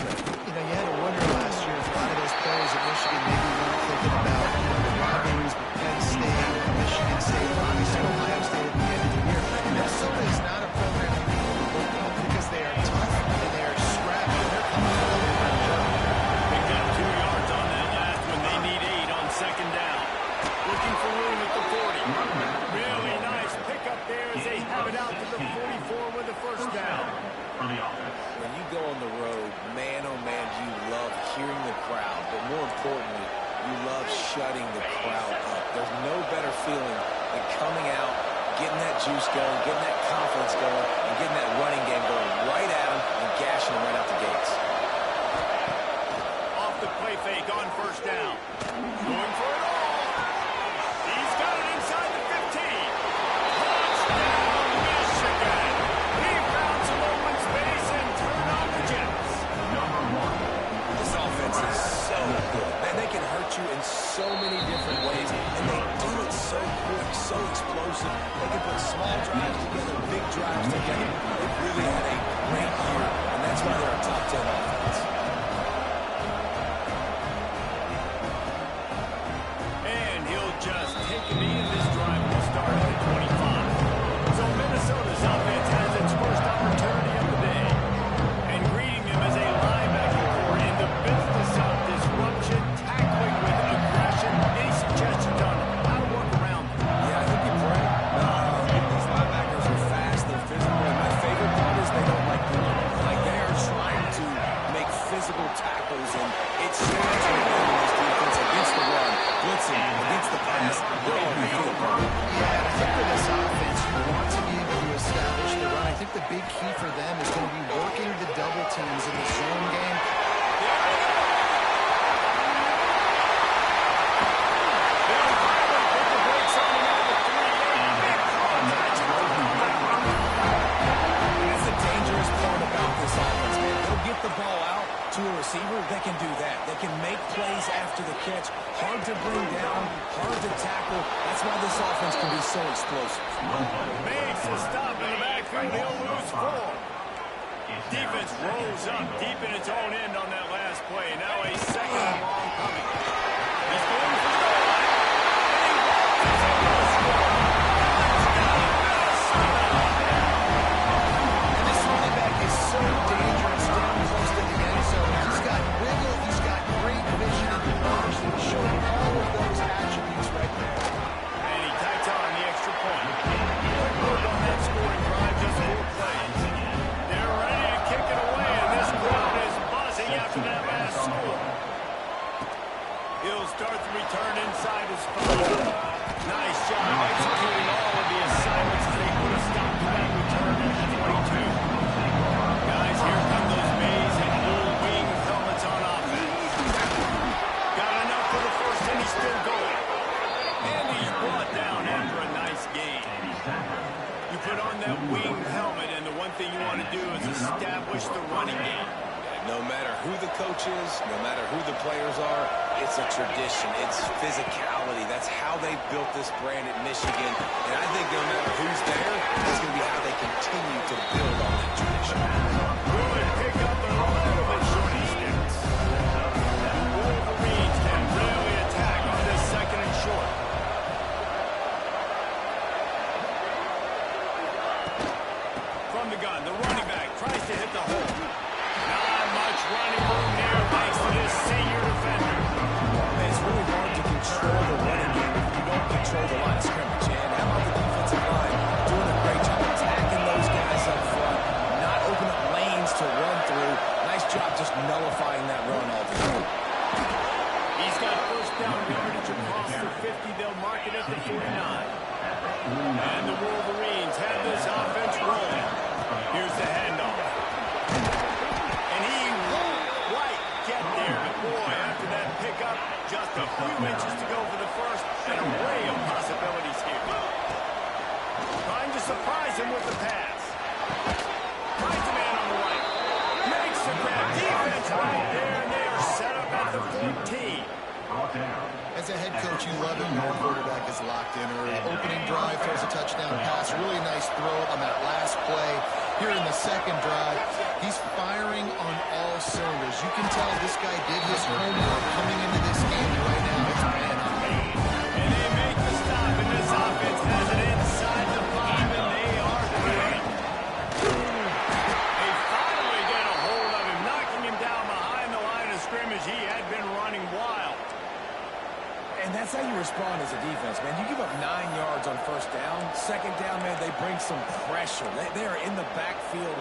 You know, you had to wonder last year if a lot of those players at Michigan maybe weren't thinking about, you know, the rivalries with Penn State, Michigan State, and obviously Ohio State at the end of the year. Minnesota is not a program that people look at because they are tough and they are scrappy and they're coming to the work. They got 2 yards on that last one. They need 8 on second down. Looking for room at the 40. Really nice pickup there as they have it out to the 44 with the first down. When you go on the road, man, oh man, you love hearing the crowd, but more importantly, you love shutting the crowd up. There's no better feeling than coming out, getting that juice going, getting that confidence going, and getting that running game going right at them and gashing them right out the gates. Off the play fake on first down. Going for it all. He's got it inside the 15. Touchdown, Michigan. He found some open space and turned on the Jets. This offense is so good. Man, they can hurt you in so many different ways, and they do it so quick, so explosive. They can put small drives together, big drives together. They've really had a great year, and that's why they're a top 10 offense. And he'll just take a knee, and this drive will start at the 25. So Minnesota's offense has its first opportunity of the day. And greeting them as a linebacker core in the business of disruption, tackling with aggression. Any suggestions on how to work around them? Yeah, I think you pray. These linebackers are fast, they're physical, and my favorite part is they don't like doing it. Like, they are trying to make physical tackles, and it starts with them in this defense against the run, blitzing, against the pass. They're all in the field. Yeah, I think for this offense, you want to be able to establish the run. I think the big key for them is going to be working the double teams in the zone game. That's the dangerous part about this offense, man. They'll get the ball out to a receiver. They can do that. They can make plays after the catch. Hard to bring down, hard to tackle. That's why this offense can be so explosive. Makes a stop in the backfield. He'll lose 4. Defense rolls up deep in its own end on that last play. Now a second and long coming. He's going for the goal line. And he walks into the score. And this running back is so dangerous down close to the end zone. He's got wiggle, he's got great vision and approach. He's showing all of those attributes right there. And he tights on the extra point. Quick work on that scoring drive, just 4 plays. They're ready to kick it away, and this crowd is buzzing after that last score. He'll start the return inside his 5. Nice job executing all of the assignments as they put a stop to that return at the 22. Guys, here come those maize and blue wing helmets on offense. Got enough for the first, and he's still going. And he's brought down after a nice gain. You put on that wing helmet, and the one thing you want to do is establish the running game. No matter who the coach is, no matter who the players are, it's a tradition. It's physicality. That's how they built this brand at Michigan. And I think no matter who's there, that's going to be how they continue to build on that tradition. Good pick up a little bit short distance. The Wolverines can really attack on this second and short. From the gun, the running back tries to hit the hole. Not much running room there thanks to this senior defender. Man, it's really hard to control the running game if you don't control the line of scrimmage. And how about the defensive line doing a great job attacking those guys up front, not opening up lanes to run through. Nice job just nullifying that run altogether. He's got first down yardage across the 50. They'll mark it at the 49. And the Wolverines have this offense rolling. Here's the handoff. And he won't quite get there. But boy, after that pickup, just a few inches to go for the first. An array of possibilities here. Trying to surprise him with the pass. Finds a man on the right. Makes the grab. Defense right there, and they are set up at the 14. As a head coach, you love it when your quarterback is locked in early. Opening drive, throws a touchdown pass. Really nice throw on that last play. Here in the second drive, He's firing on all cylinders. You can tell this guy did his homework coming into this game, and right now it's paying off. And they make the stop, and this offense has it inside the 5, and they are great. They finally get a hold of him, knocking him down behind the line of scrimmage. He had been running wild. And that's how you respond as a defense, man. You give up 9 yards on first down. Second down, man, they bring some pressure. They are in the backfield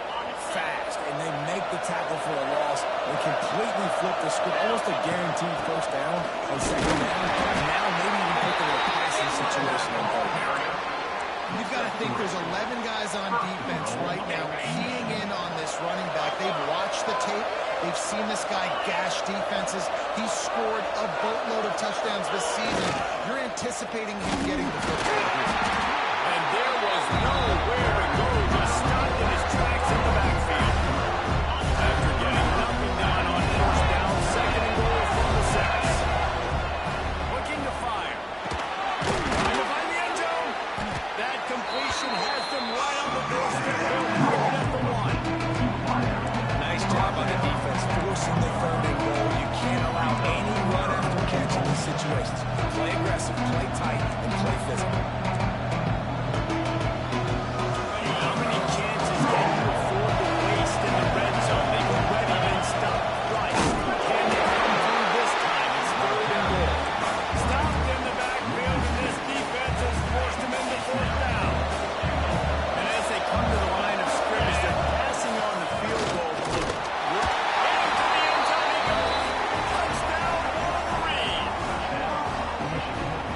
fast, and they make the tackle for a loss and completely flip the script. Almost a guaranteed first down on second down. Now maybe even put them in a passing situation on third down. You've got to think there's 11 guys on defense right now keying in on this running back. They've watched the tape. They've seen this guy gash defenses. He's scored a boatload of touchdowns this season. You're anticipating him getting the football here. And there was nowhere to go. Just stopped in his tracks in the backfield. After getting nothing done on first down, second and goal from the 6. Looking to fire. Trying to find the end zone. That completion has them right on the doorstep. They'll mark it at the 1. Nice job on the defense, forcing the third and goal. You can't allow any run after catch in these situations. Play aggressive, play tight, and play physical. How many chances can you afford to waste in the red zone? They were ready and stopped twice. Can they come through this time? It's third and goal. Stopped in the backfield, and this defense has forced him into fourth down. And as they come to the line of scrimmage, they're passing on the field goal. Into the end zone he goes. Touchdown, Wolverine.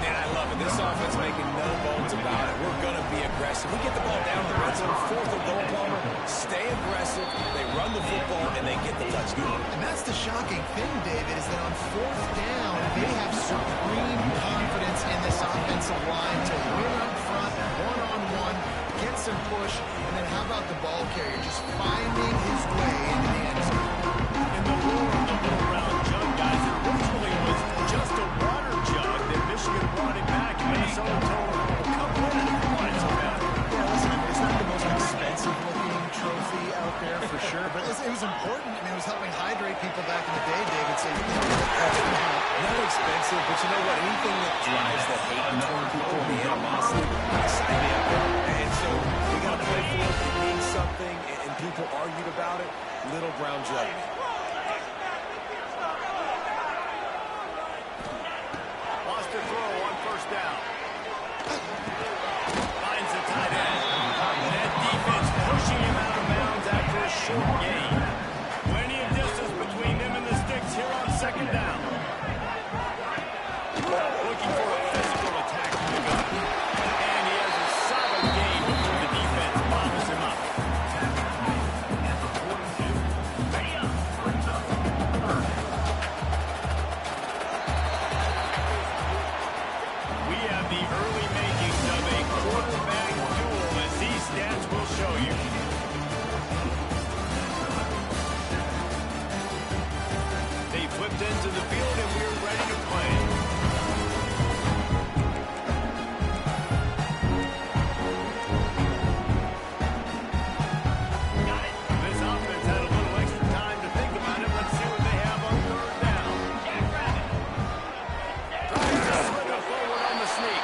Man, I love it. This offense making no bones about it. We're going to be aggressive. We get the ball down the red zone, fourth and goal, Palmer. Stay aggressive. They run the football, and they get the touchdown. And that's the shocking thing, David, is that on fourth down, they have supreme confidence in this offensive line to win up front, one-on-one, get some push, and then how about the ball carrier just finding his way into the end zone? In the lure of the little round jug, guys, it originally was just a water jug that Michigan brought it back. Minnesota told them, come win it if you want it so bad. Yeah, listen, I mean, it's not the most expensive-looking trophy out there for sure, but it was important. I mean, it was helping hydrate people back in the day, David, so you know, Not expensive, but you know what? Anything that drives the hate between people, the animosity, sign me up. And so we got to play for it. It means something, and people argued about it. Little brown jug. Lost a throw on first down. Finds the tight end. And that defense pushing him out of bounds after a short gain. Plenty of distance between them and the sticks here on second down. Looking for a physical attack from the gun. And he has a solid gain before the defense bobbles him up. We have the early makings of a quarterback duel, as these stats will show you. They flipped into the field, and we're ready to play. This offense had a little extra time to think about it. Let's see what they have on third down. Tries to slip it forward on the sneak.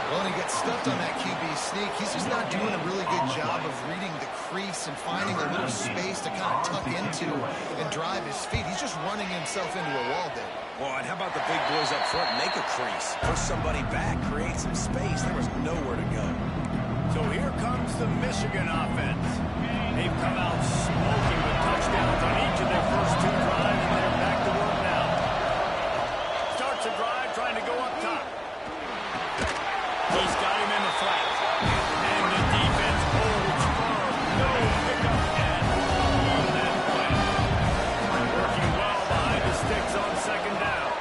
well, and he gets stuffed on that QB sneak. He's just not doing a really good job of reading the crease and finding a little space to kind of tuck into and drive his feet. He's just running himself into a wall there. Well, and how about the big boys up front? Make a crease. Push somebody back. Create some space. There was nowhere to go. So here comes the Michigan offense. They've come out smoking with touchdowns on each of their first 2 drives, and they're back to work now. Starts a drive trying to go up top. He's got him in the flat. And the defense holds firm. No pickup at all on that play. Working well behind the sticks on second down.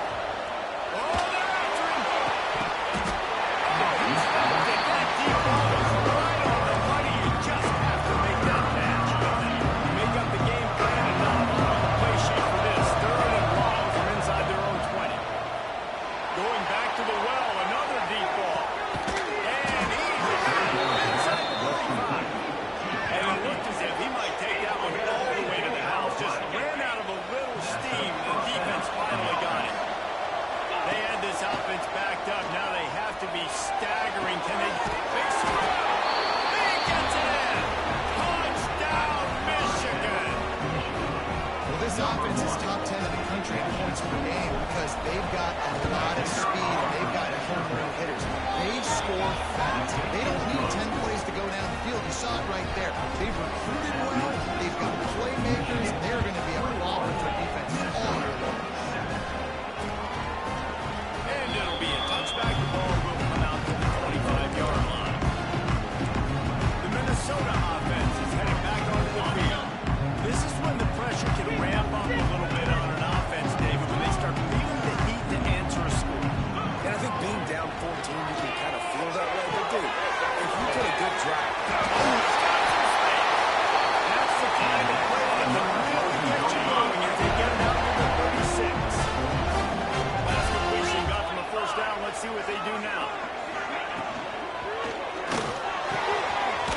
Oh, they're after him. He's stopped it. That deep ball was right on the money. You just have to make that catch. Make up the game plan and not allow the play shape. seam. The defense finally got it. They had this offense backed up. Now they have to be staggering. Can they fix it? He gets it in. Touchdown, Michigan. Well, this offense is top 10 in the country in points per game because they've got a lot of speed and they've got home run hitters. They score fast. They don't need 10 plays to go down the field. You saw it right there. They've recruited well. They've got playmakers. They're going to be a problem for defenses all year long. And it'll be a touchback. The ball will come out to the 25-yard line. The Minnesota offense is heading back onto the field. This is when the pressure can ramp up a little bit on an offense, David, when they start feeling the heat to answer a score. And I think being down 14, you can kind of feel that way. But, dude, if you get a good drive. That's the kind of play that can really get you going if they get it out to the 36. Last completion got them a first down. Let's see what they do now.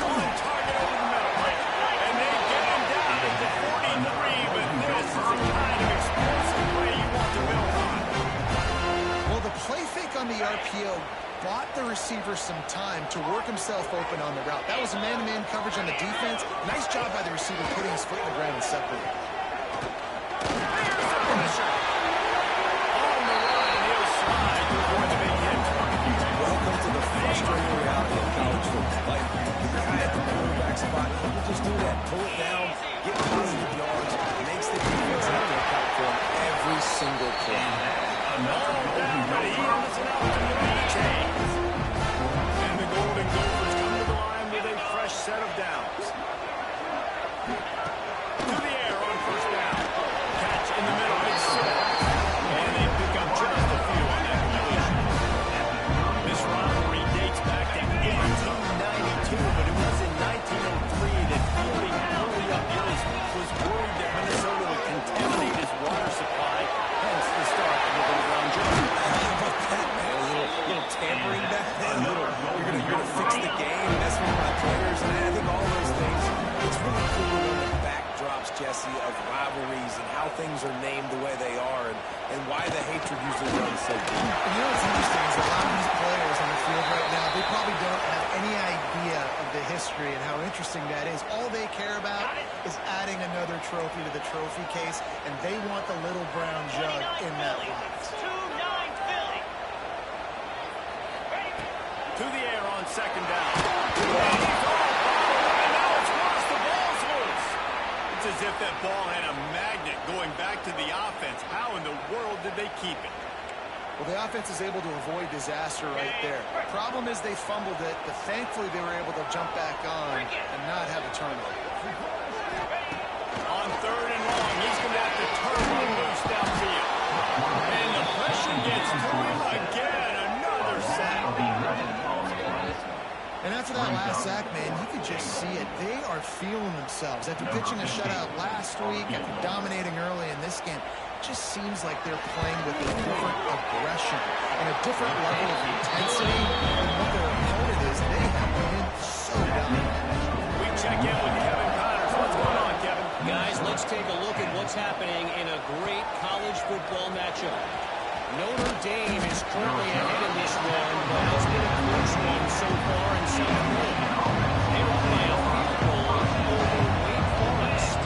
On target over the middle. And they get him down at the 43, but this is the kind of explosive play you want to build on. Well, the play fake on the RPO bought the receiver some time to work himself open on the route. That was a man-to-man coverage on the defense. Nice job by the receiver putting his foot in the ground and separating. Here's the pressure. On the line, he'll slide to avoid the big hit. Welcome to the frustrating reality of college football. Like, the guy at the quarterback spot, he can just do that, pull it down, get positive yards, makes the defense have to account for him every single play. But he has an opportunity to change. And the Golden Gophers come to the line with a fresh set of downs. To the air on first down. Catch in the middle, it's 6. And they pick up just a few on that completion. This rivalry dates back to 1892, but it was in 1903 that fielding early up hills was worried that Minnesota would contaminate his water supply, hence the start of the little round jump. How about that, man? A little tampering back then. You're gonna fix the game, mess with my players, and I think all those things. It's really cool when the backdrops, Jesse, of rivalries and how things are named the way they are, and why the hatred usually runs so deep. And you know what's interesting is a lot of these players on the field right now, they probably don't have any idea of the history and how interesting that is. All they care about is adding another trophy to the trophy case, and they want the little brown jug in that box. To the air on second down. And now it's lost. The ball's loose. It's as if that ball had a magnet going back to the offense. How in the world did they keep it? Well, the offense is able to avoid disaster right there. Problem is they fumbled it, but thankfully they were able to jump back on and not have a turnover. On third and long, he's going to have to turn one loose downfield. And the pressure gets to him again. Another sack. And after that last sack, man, you could just see it. They are feeling themselves. After pitching a shutout last week, after dominating early in this game, it just seems like they're playing with a different aggression and a different level of intensity than what their opponent is. They have been so dominant. We check in with Kevin Connors. What's going on, Kevin? Guys, let's take a look at what's happening in a great college football matchup. Notre Dame is currently ahead in this one, but it's been a close one so far in South Bend. They're up by a field goal over Wake Forest.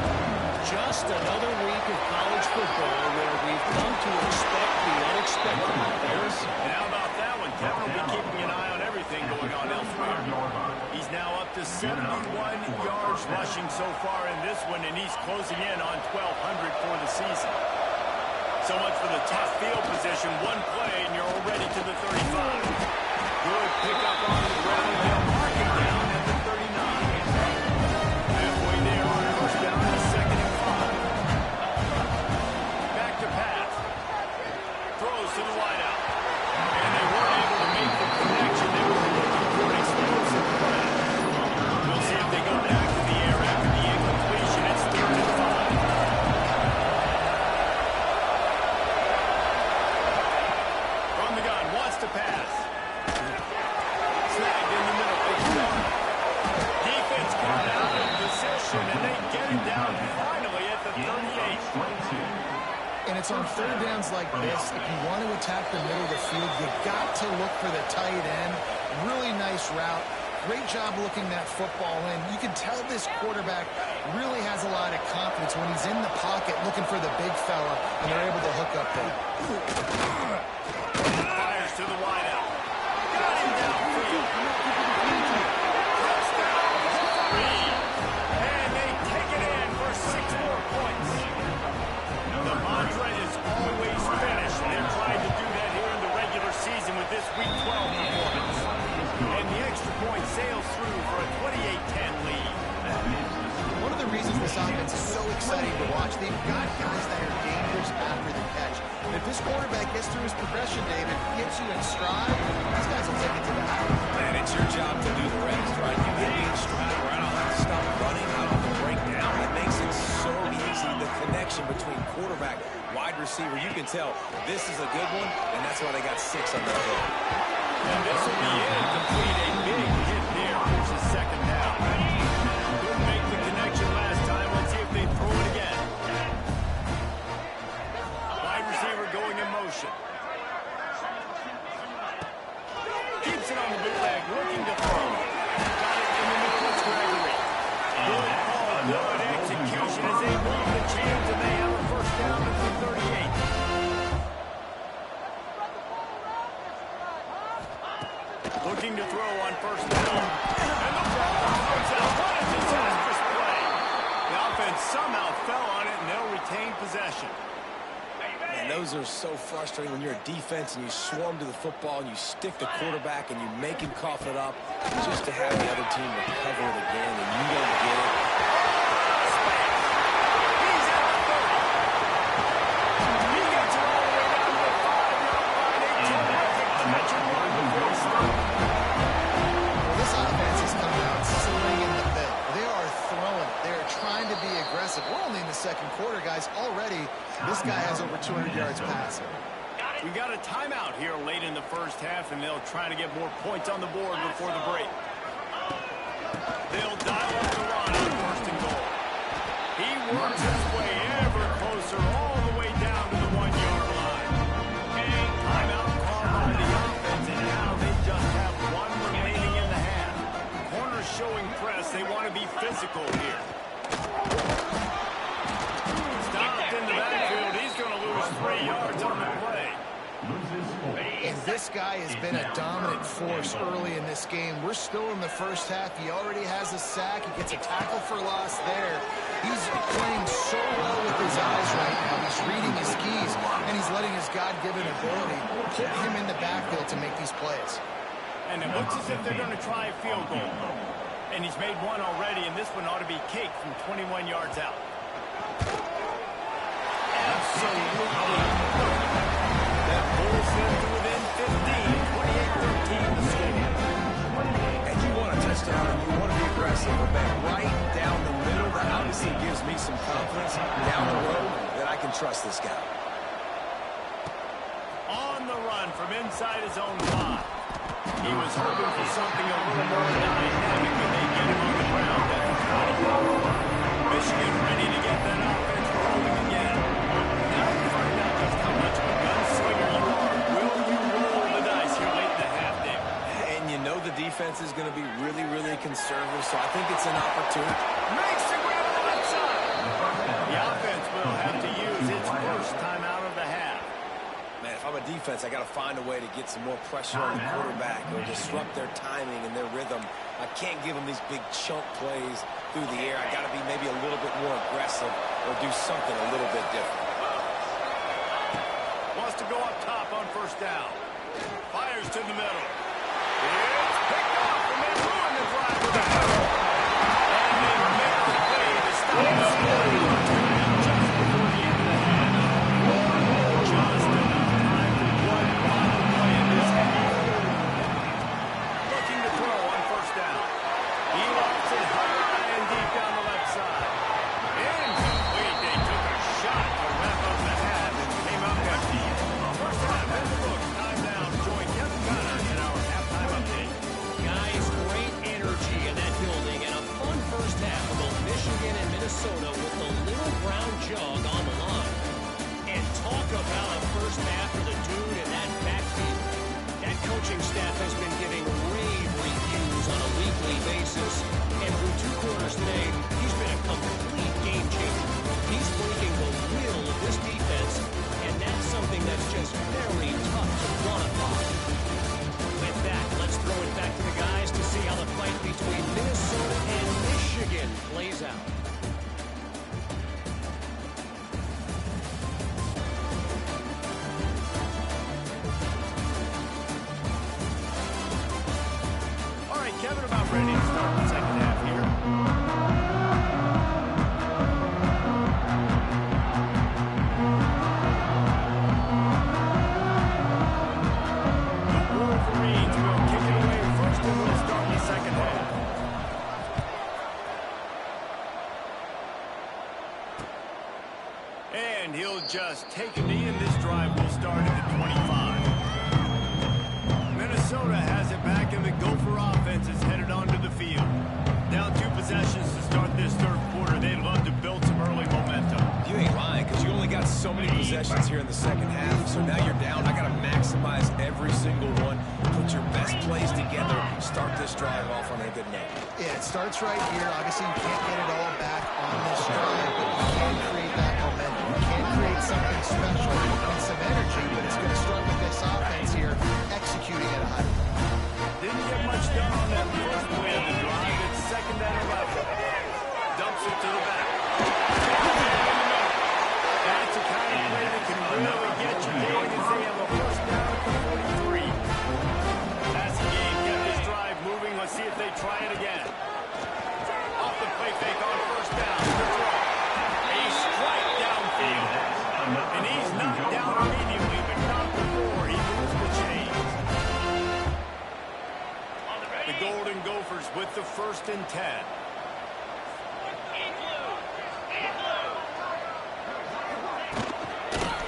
Just another week of college football where we've come to expect the unexpected. And how about that one? Kevin will be keeping an eye on everything going on elsewhere. He's now up to 71 yards rushing so far in this one, and he's closing in on 1,200 for the season. So much for the tough field position. One play, and you're already to the 35. Good pickup on the ground. They'll mark him down at the 39. Halfway there on first down, the 2nd and 5. Back to pass. Throws to the wideout. And they weren't able to make the connection. They were looking for an explosive play. We'll see if they go back to the air after the incompletion. It's 3rd and 5. To pass. Snagged in the middle. Defense coming out of position, and they get it down finally at the 38. And it's on third downs like this. If you want to attack the middle of the field, you got to look for the tight end. Really nice route. Great job looking that football in. You can tell this quarterback really has a lot of confidence when he's in the pocket looking for the big fella, and they're able to hook up there. Fires to the wideout. Got him downfield. Touchdown, Green. And they take it in for 6 more points. The mantra is always finish. They've tried to do that here in the regular season with this Week 12 performance. And the extra point sails through for a 28-10 lead. One of the reasons this offense is so exciting to watch, they've got guys that are dangerous after the catch. And if this quarterback gets through his progression, David, gets you in stride, these guys will take it to the house. And it's your job to do the rest, right? You get me in stride where I don't have to stop running, I don't have to break down. It makes it so easy. The connection between quarterback, wide receiver, you can tell this is a good one, and that's why they got 6 on the field. And this will be incomplete. A big hit there. Here's the second down. Couldn't make the connection last time. Let's see if they throw it again. Wide receiver going in motion. Keeps it on the bootleg, looking to throw. Got it in the middle of Gregory. Good call, good execution as they move the chains, and they have a first down at the 38. Looking to throw on first down. And the ball comes out. What a disastrous play. The offense somehow fell on it, and they'll retain possession. And those are so frustrating when you're a defense and you swarm to the football and you stick the quarterback and you make him cough it up just to have the other team recover it again and you don't get it. He's at the 30. He gets it all the way down to the 5-yard line. A terrific catch and run before he stopped. This offense is coming out slinging the bit. They are throwing. They are trying to be aggressive. We're only in the second quarter, guys. Already, this guy has over 200 yards passing. We got a timeout here late in the first half, and they'll try to get more points on the board before the break. They'll dial up the run on first and goal. He works his way ever closer all the way down to the 1-yard line. And timeout called by the offense, and now they just have 1 remaining in the half. Corners showing press. They want to be physical here. Stopped in the backfield. He's going to lose 3 yards on the play. And this guy has been a dominant force early in this game. We're still in the first half. He already has a sack. He gets a tackle for loss there. He's playing so well with his eyes right now. He's reading his keys, and he's letting his God-given ability put him in the backfield to make these plays. And it looks as if they're going to try a field goal. And he's made one already, and this one ought to be cake from 21 yards out. Absolutely. That pulls them to within 15, 28-13 the score. And you want a touchdown and you want to be aggressive, but right down the middle, that obviously gives me some confidence down the road that I can trust this guy. On the run from inside his own 5. He was hoping for something a little more dynamic when they get him on the ground. Michigan ready to get that offense rolling again. Now to find out just how much of a gunslinger you are. Will you roll the dice here late in the half, David? And you know the defense is going to be really, really conservative, so I think it's an opportunity. Makes the grab on the left side. The offense will have to use its first time out of the half. Man, if I'm a defense, I got to find a way to get some more pressure on the quarterback or disrupt their timing and their rhythm. I can't give them these big chunk plays through the air. I got to be maybe a little bit more aggressive or do something a little bit different. Wants to go up top on first down. Fires to the middle. It's picked off, and they ruin the drive with a hurdle. And they make the play to stop the scoring. Just before the end of the half. Just enough time for one final play in this half. Looking to throw on first down. He lofts it high and deep down the left side. Incomplete. They took a shot to wrap up the half and came up empty. First half in the books. Time down. Join Kevin Gunner in our halftime update. Guys, great energy, and that coaching staff has been giving rave reviews on a weekly basis. And through 2 quarters today, he's been a complete game changer. He's breaking the will of this defense, and that's something that's just very tough to quantify. With that, let's throw it back to the guys to see how the fight between Minnesota and Michigan plays out. All right, Kevin, about ready to start the second half here. The Wolverines will kick it away first and will start the second half. And he'll just take a knee, and this drive will start at the 25. Minnesota has it back, and the Gopher offense is headed onto the field. Down 2 possessions to start this third quarter. They'd love to build some early momentum. You ain't lying, because you only got so many possessions here in the second half. So now you're down. I got to maximize every single one. Put your best plays together. Start this drive off on a good note. Yeah, it starts right here. Obviously, you can't get it all back on this drive, but you can create that momentum. You can create something special and some energy, but it's going to start with this offense here executing at a high level. Didn't get much done on that first play of the drive. It's second and 11. Dumps it to the back. That's a kind of play that can really get you going as they have a first down at the 43. Passing game kept this drive moving. Let's see if they try it again. Off the play fake on first down. The throw. A strike downfield. And he's knocked down immediately, but not before he moves the chains. The Golden Gophers with the 1st and 10.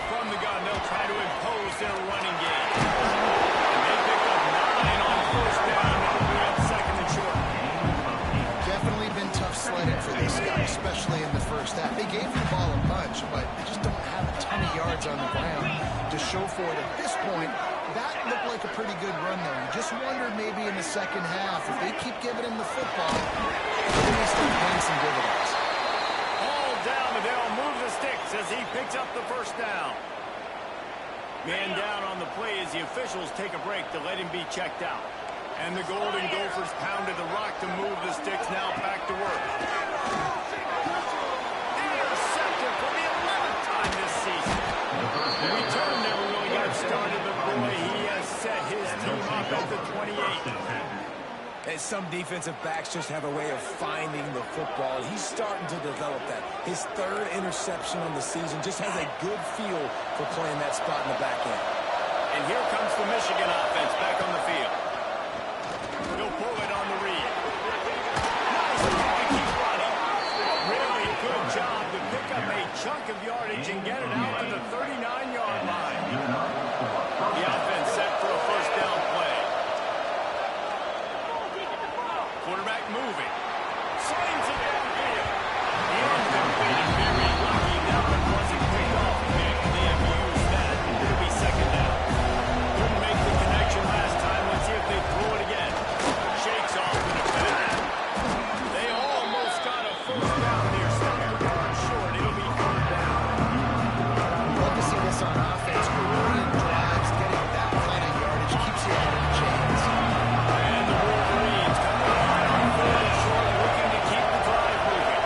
From the gun, they'll try to impose their running game. And they pick up 9 on first down. Now we're at second and short. Definitely been tough sledding for this guy, especially in the first half. They gave the ball a bunch, but they just don't have a ton of yards on the ground to show for it at this point. That looked like a pretty good run, though. You just wondered maybe in the second half, if they keep giving him the football, they may start paying some dividends. All down, and they'll move the sticks as he picks up the first down. Man down on the play as the officials take a break to let him be checked out. And the Golden Gophers pounded the rock to move the sticks. Now back to work. Intercepted for the 11th time this season. The return never really got started, but boy, he has set his team up at the 28. And some defensive backs just have a way of finding the football. He's starting to develop that. His 3rd interception on the season just has a good feel for playing that spot in the back end. And here comes the Michigan offense back on the field. He'll pull it on the read. Nice kick to keep running. Really good job to pick up a chunk of yardage and get it out to the 39-yard line. The offense set for a first down play. Quarterback moving. Slings it downfield. The end completed. Very lucky that one wasn't picked off. And they have used that. It'll be second down. Couldn't make the connection last time. Let's see if they throw it again. Shakes off with a pass. They almost got a first down near second. Short. It'll be third down. Love to see this on offense. Early in drives, getting that kind of yardage keeps you out of the chains. And the Wolverines coming on third and short, looking to keep the drive moving.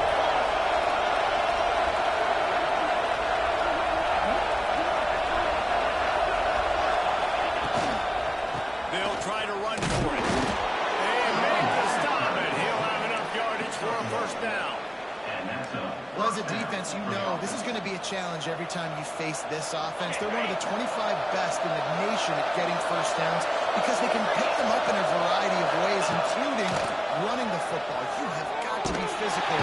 They'll try to run for it. They make the stop, and he'll have enough yardage for a first down. Well, as a defense, you know this is going to be a challenge every time you face this offense. They're one of the 25 best in the nation at getting first downs because they can pick them up in a variety of ways, including running the football. You have got to be physical.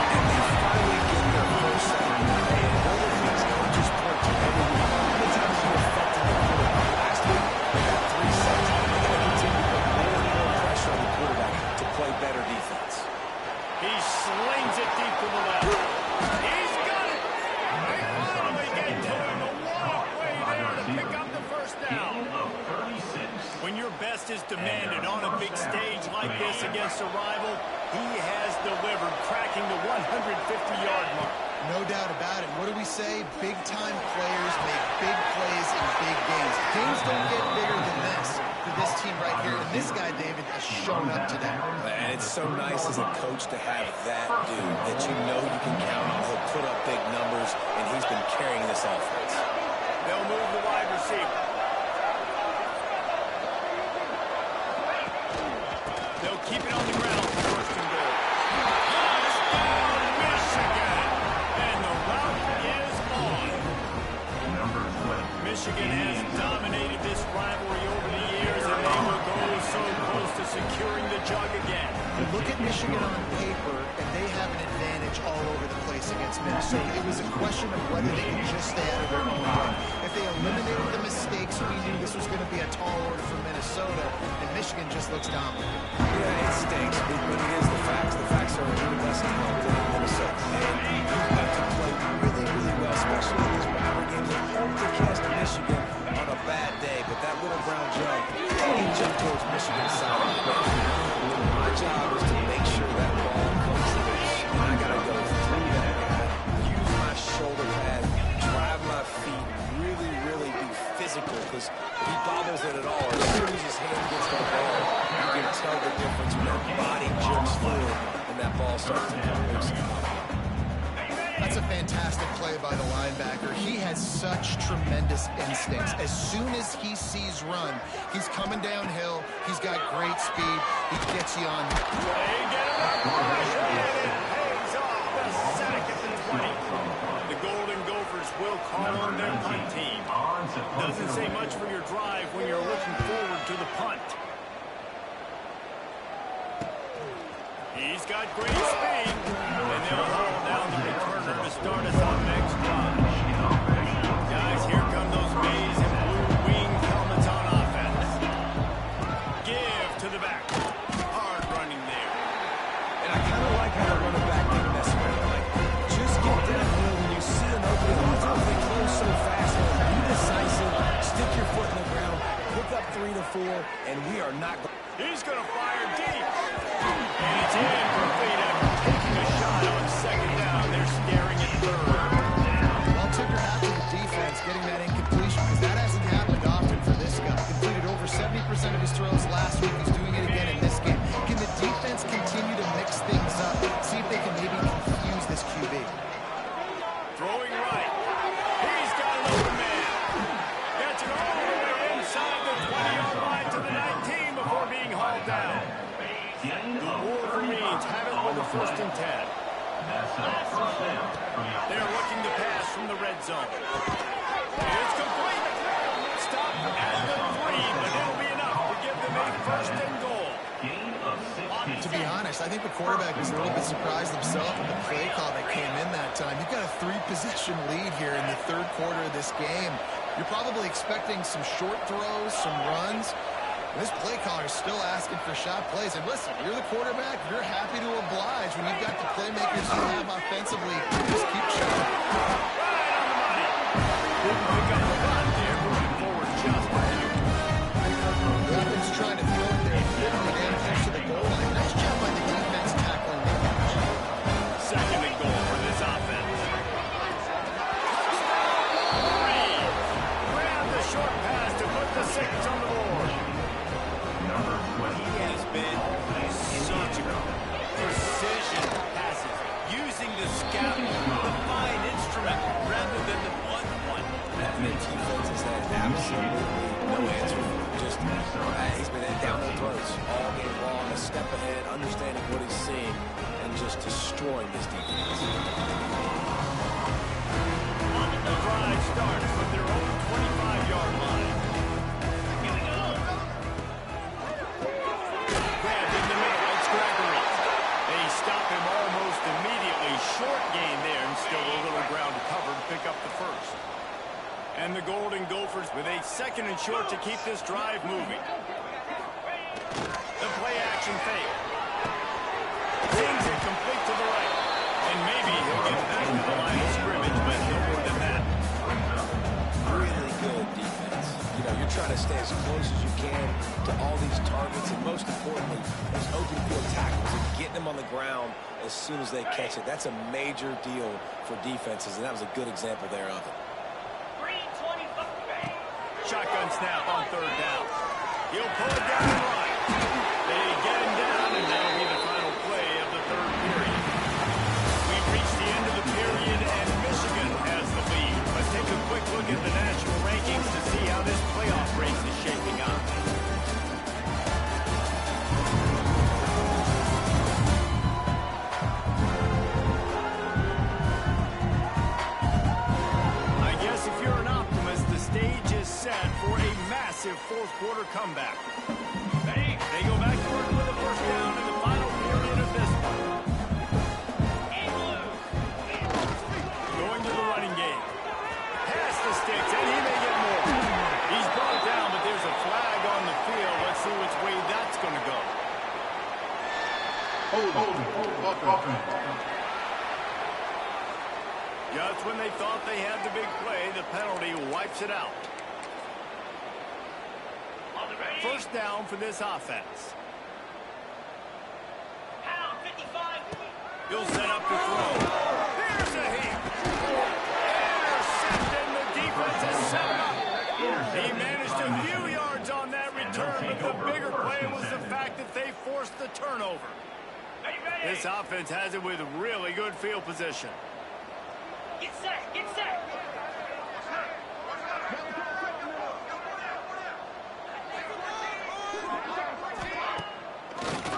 And they finally get their first down. And all of these coaches point to everything. How many times you affected the quarterback last week? They got 3 sacks. They're going to continue to put more and more pressure on the quarterback to play better defense. He slings it deep to the left. He's got it. They finally get to him. big stage like this against a rival, he has delivered, cracking the 150-yard mark. No doubt about it. What do we say? Big-time players make big plays in big games. Games don't get bigger than this for this team right here. And this guy, David, has shown up today. And it's so nice as a coach to have that dude that you know you can count on. He'll put up big numbers, and he's been carrying this offense. They'll move the wide receiver. They'll keep it on the ground for first and goal. Touchdown, Michigan! And the route is on. Michigan has dominated this rivalry over the years, and they will go so close to securing the jug again. Look at Michigan on paper, and they have an advantage all over the place against Minnesota. It was a question of whether they could just stay out of their own way. If they eliminated the mistakes, we knew this was going to be a tall order for Minnesota, and Michigan just looks dominant. Yeah, it stinks, but it is the facts. The facts are a little less talented than Minnesota. And you've got to play really, really well, especially in these rivalry games. I hope to cast Michigan on a bad day, but that little brown jug, he jumped towards Michigan's side. My job is to make sure that ball comes loose. And I got to go through that guy, use my shoulder pad, drive my feet, really be physical, because if he bobbles it at all, as soon as his hand gets to the ball, you can tell the difference when that body jerks forward and that ball starts to come loose. That's a fantastic play by the linebacker. He has such tremendous instincts. As soon as he sees run, he's coming downhill. He's got great speed. He gets you on. They get it up. And it pays off the sack at the 20. The Golden Gophers will call on their punt team. Doesn't say much for your drive when you're looking forward to the punt. He's got great speed, and they'll hold down the returner to start us on next drive. Guys, here come those maize and blue wing helmets on offense. Give to the back. Hard running there. And I kind of like how the running back didn't mess around. Like, just get downhill when you see an opening. A lot of times they close so fast. Be decisive, stick your foot in the ground, pick up 3 to 4, and we are not going. He's going to fire deep. And it's incomplete after taking a shot on second down. They're staring at third. Well, tip your hat to the defense getting that incompletion, because that hasn't happened often for this guy. Completed over 70% of his throws last week. He's doing it again in this game. Can the defense continue to mix things up? See if they can maybe confuse this QB. Throwing right. He's got an open man. Gets it all the way inside the 20-yard line to the 19 before being hauled down. The Wolverines have it with the 1st and 10. They're looking to pass from the red zone. It's complete. Stop at the 3, but it'll be enough to give them a 1st and goal. To be honest, I think the quarterback was a little bit surprised himself with the play call that came in that time. You've got a 3-possession lead here in the 3rd quarter of this game. You're probably expecting some short throws, some runs. This play caller is still asking for shot plays. And listen, you're the quarterback. You're happy to oblige when you've got the playmakers you have offensively. Just keep shooting. Right on the money. Didn't pick up the run there, moving forward just a few. He's trying to throw it there, flipping it in close to the goal line. Nice job by the defense tackling the catch. 2nd and goal for this offense. Reed grabbed the short pass to put the 6 on the board. He has been surgical. Precision passes. Using the scout, the fine instrument, rather than the blunt one. That Minn defense has had absolutely no answer for him. Just, he's been down their throats all game long, a step ahead, understanding what he's seeing, and just destroying this defense. The drive starts from their own 25-yard line. Grabbed in the middle, it's Gregory. They stop him almost immediately. Short gain there, and still a little ground to cover to pick up the 1st. And the Golden Gophers with a 2nd and short to keep this drive moving. The play action fake. Sings it complete to the right. And maybe he'll get back to the line of scrimmage, but no more than that. Really good defense. You know, you're trying to to stay as close as you can to all these targets, and most importantly, those open field tackles and getting them on the ground as soon as they catch it. That's a major deal for defenses, and that was a good example there of it. Shotgun snap on third down. He'll pull it down and run. They get him down, and that'll be the final play of the third period. We've reached the end of the period, and Michigan has the lead. Let's take a quick look at the national rankings to see how this playoff race is shaping up. I guess if you're an optimist, the stage is set for a massive fourth-quarter comeback. They go back to work with a first down in the final period of this one. Going to the running game. Pass the sticks, and he may get more. He's brought down, but there's a flag on the field. Let's see which way that's going to go. Just when they thought they had the big play, the penalty wipes it out. First down for this offense. He'll set up to throw. Here's a hit. Intercepted. The defense is set up. He managed a few yards on that return, but the bigger play was the fact that they forced the turnover. This offense has it with really good field position. Get set, get set.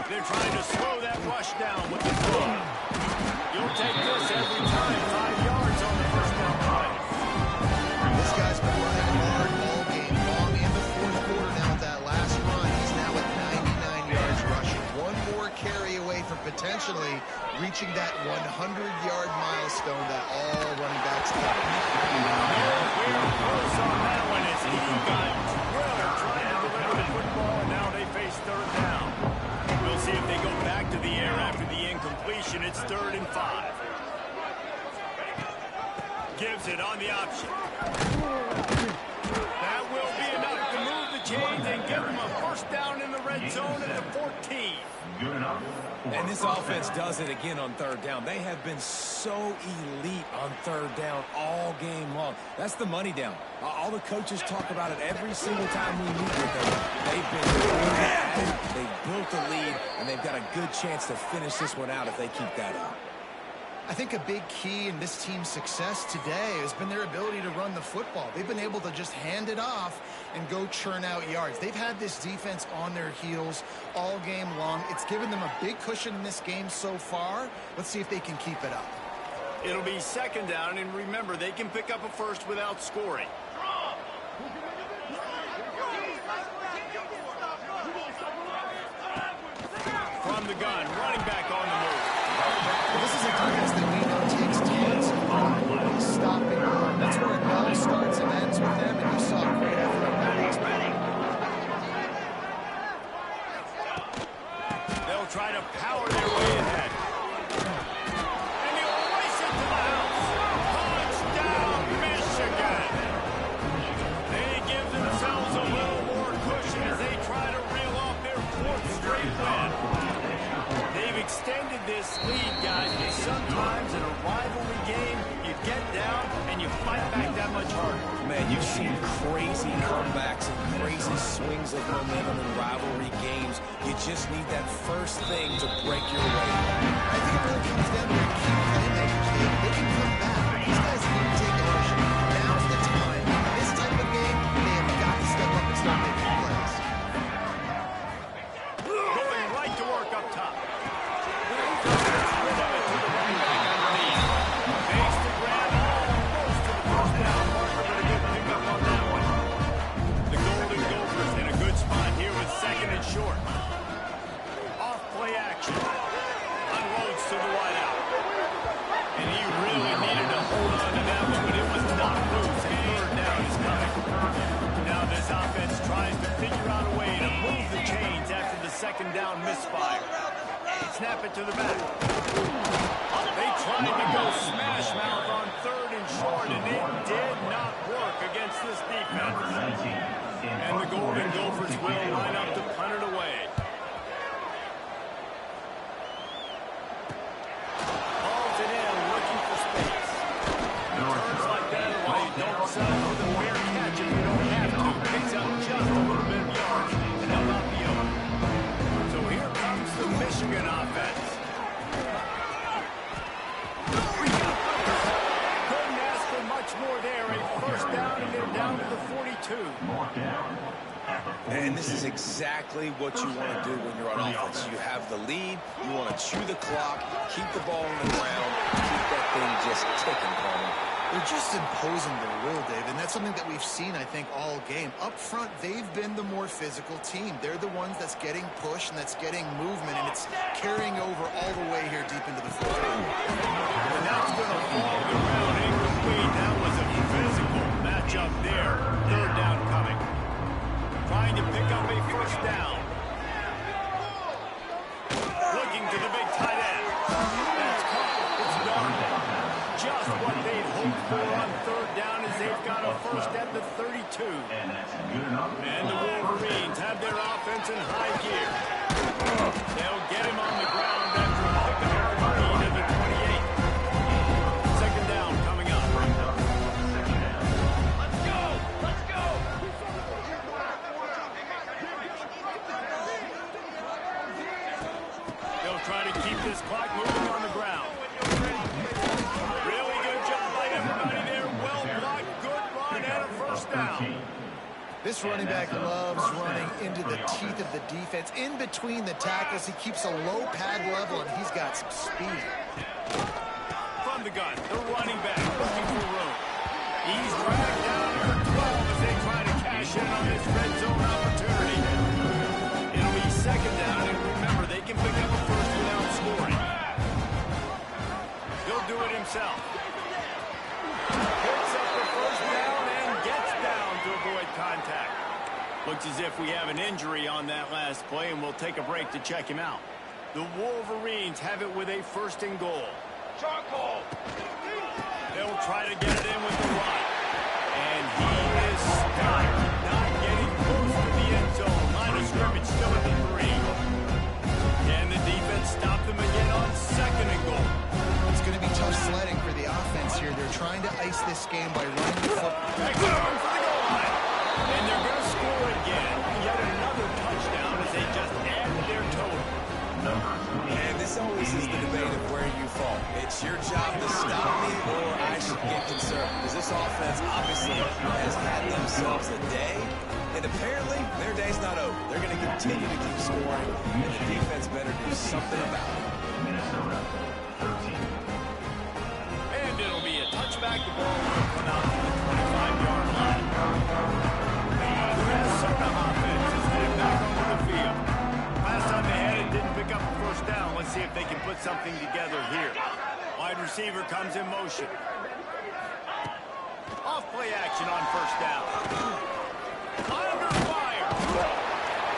They're trying to slow that rush down with the throw. You'll take this every time. 5 yards on the first down play. This guy's been running hard all game long in the fourth quarter. Now with that last run, he's now at 99 yards rushing. One more carry away from potentially reaching that 100-yard milestone that all running backs have. We're close on that one as he got drilled trying to deliver the football, and now they face third down. We'll see if they go back to the air after the incompletion. It's 3rd and 5. Gives it on the option. That will be enough to move the chains and give them a first down in the red zone at the 14. And this offense does it again on third down. They have been so elite on third down all game long. That's the money down. All the coaches talk about it every single time we meet with them. They've been good at it. They've built a lead, and they've got a good chance to finish this one out if they keep that up. I think a big key in this team's success today has been their ability to run the football. They've been able to just hand it off and go churn out yards. They've had this defense on their heels all game long. It's given them a big cushion in this game so far. Let's see if they can keep it up. It'll be second down, and remember, they can pick up a first without scoring. From the gun, running back on the move. Well, this is a defense that we know takes talent stopping the run. That's where it all starts and ends with them, and you saw a great effort on that last play. They'll try to power their way ahead. And he'll race it to the house. Touchdown, Michigan. They give themselves a little more cushion as they try to reel off their 4th straight win. They've extended this lead, guys, but sometimes in a rivalry game, you get down and you fight back that much harder. Man, you've seen crazy comebacks and crazy swings of momentum in rivalry games. You just need that first thing to break your way. I think it really comes down to key playmakers. They can come back. These guys need to take ownership. Now's the time. In this type of game, they have got to step up and start making plays. Going right to work up top. Short. Off play action. Unloads to the wideout. And he really needed to hold on to that one, but it was not loose. And third down is coming. Now this offense tries to figure out a way to move the chains after the second down misfire. Snap it to the back. They tried to go smash mouth on 3rd and short, and it did not work against this defense. And the Golden Gophers will line up to punt it away. Hauls it in, looking for space. Turns like that are why you don't settle for the fair catch if you don't have to. Picks up just a little bit of yardage, and how about the other? So here comes the Michigan offense. Couldn't ask for much more there. A first down, and they're down to the 42. And this is exactly what you want to do when you're on offense. You have the lead, you want to chew the clock, keep the ball on the ground, keep that thing just ticking, Coleman. They're just imposing their will, Dave, and that's something that we've seen, I think, all game. Up front, they've been the more physical team. They're the ones that's getting pushed and that's getting movement, and it's carrying over all the way here deep into the fourth. And that's going to fall to the ground incomplete. That was a physical matchup there. Third down coming. Trying to pick up a first down. Looking to the big tight end. That's caught. It's done. Just what they'd hoped for on third down as they've got a first at the 32. And the Wolverines have their offense in high gear. They'll get him on the ground after picking up a lead at the 28. Second down coming up. Let's go! Let's go! They'll try to keep this clock moving on the ground. Really good job by everybody there. Well blocked, good run, and a first down. This running back loves running into the teeth of the defense. In between the tackles, he keeps a low pad level, and he's got some speed. From the gun, the running back looking for room. He's dragged down to the 12 as they try to cash in on this red zone opportunity. It'll be second down, and remember, they can pick up a first without scoring. He'll do it himself. Picks up the first down and gets down to avoid contact. Looks as if we have an injury on that last play, and we'll take a break to check him out. The Wolverines have it with a first and goal. Charcoal! They'll try to get it in with the run. And he is stopped. Not getting close to the end zone. Line of scrimmage still at the 3. And the defense stopped them again on second and goal. It's going to be tough sledding for the offense here. They're trying to ice this game by running the football. Back going for the goal line. And they're going to score again. Yet another touchdown as they just add to their total. And this always is the debate of where you fall. It's your job to stop me or I should get concerned. Because this offense obviously has had themselves a day. And apparently, their day's not over. They're going to continue to keep scoring. And the defense better do something about it. And it'll be a touchback. The ball will come out to the 25-yard line. The Minnesota offense is headed back onto the field. Last time they had it, didn't pick up a first down. Let's see if they can put something together here. Wide receiver comes in motion. Off play action on first down. Under fire.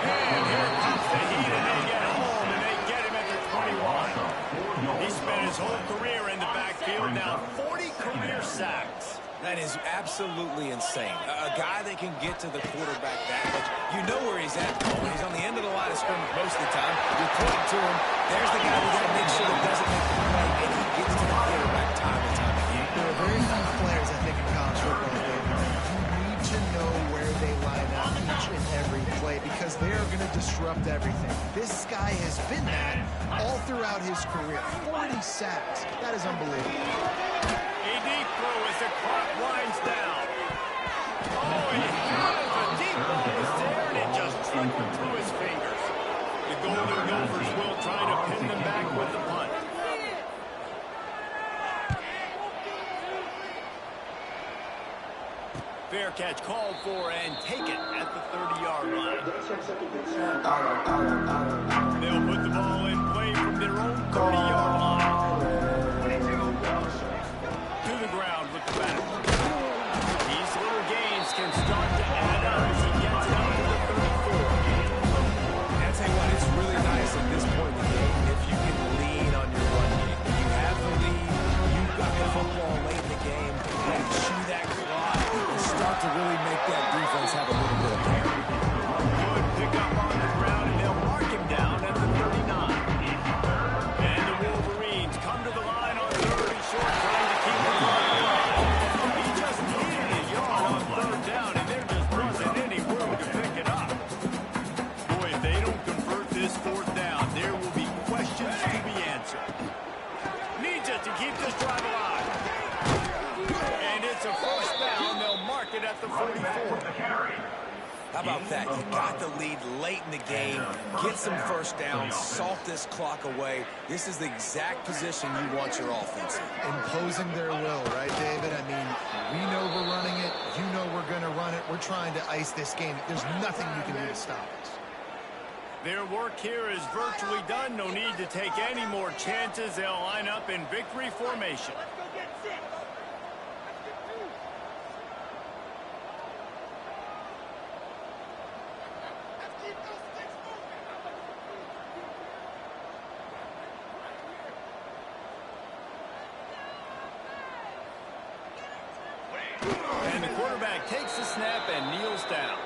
And here comes the heat, and they get home, and they get him at the 21. He spent his whole career in the backfield, now 40 career sacks. That is absolutely insane. A guy that can get to the quarterback that much. You know where he's at, Coleman. He's on the end of the line of scrimmage most of the time. You're pointing to him. There's the guy who's got to make sure he doesn't make the play, and he gets to the quarterback time and time again. There are very few players, I think, in college football, Dave. You need to know where they line up each and every play because they are going to disrupt everything. This guy has been that all throughout his career. 40 sacks. That is unbelievable. A deep throw as the clock winds down. Oh, he has a deep ball was there, and it just trickled through his fingers. The Golden Gophers will try to pin them back with the punt. Fair catch called for and taken at the 30-yard line. They'll put the ball in play from their own 30-yard line. To the ground with the back. These little gains can start to add up as he gets down to the 34. And I tell you what, it's really nice at this point in the game if you can lean on your run game. If you have the lead, you've got the football late in the game, and chew that clock and start to really make that defense have a little bit of pain. a first down. They'll mark it at the 44. How about that? You got the lead late in the game. Get some first downs. Salt this clock away. This is the exact position you want your offense in. Imposing their will, right, David? I mean, we know we're running it. You know we're going to run it. We're trying to ice this game. There's nothing you can do to stop us. Their work here is virtually done. No need to take any more chances. They'll line up in victory formation. And the quarterback takes the snap and kneels down.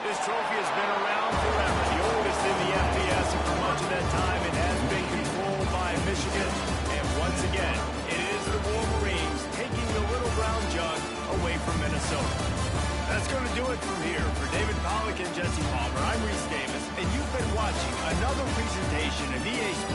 This trophy has been around forever, the oldest in the FBS, and for much of that time it has been controlled by Michigan. And once again, it is the Wolverines taking the little brown jug away from Minnesota. That's going to do it from here. For David Pollack and Jesse Palmer, I'm Reese Davis, and you've been watching another presentation of EA Sports.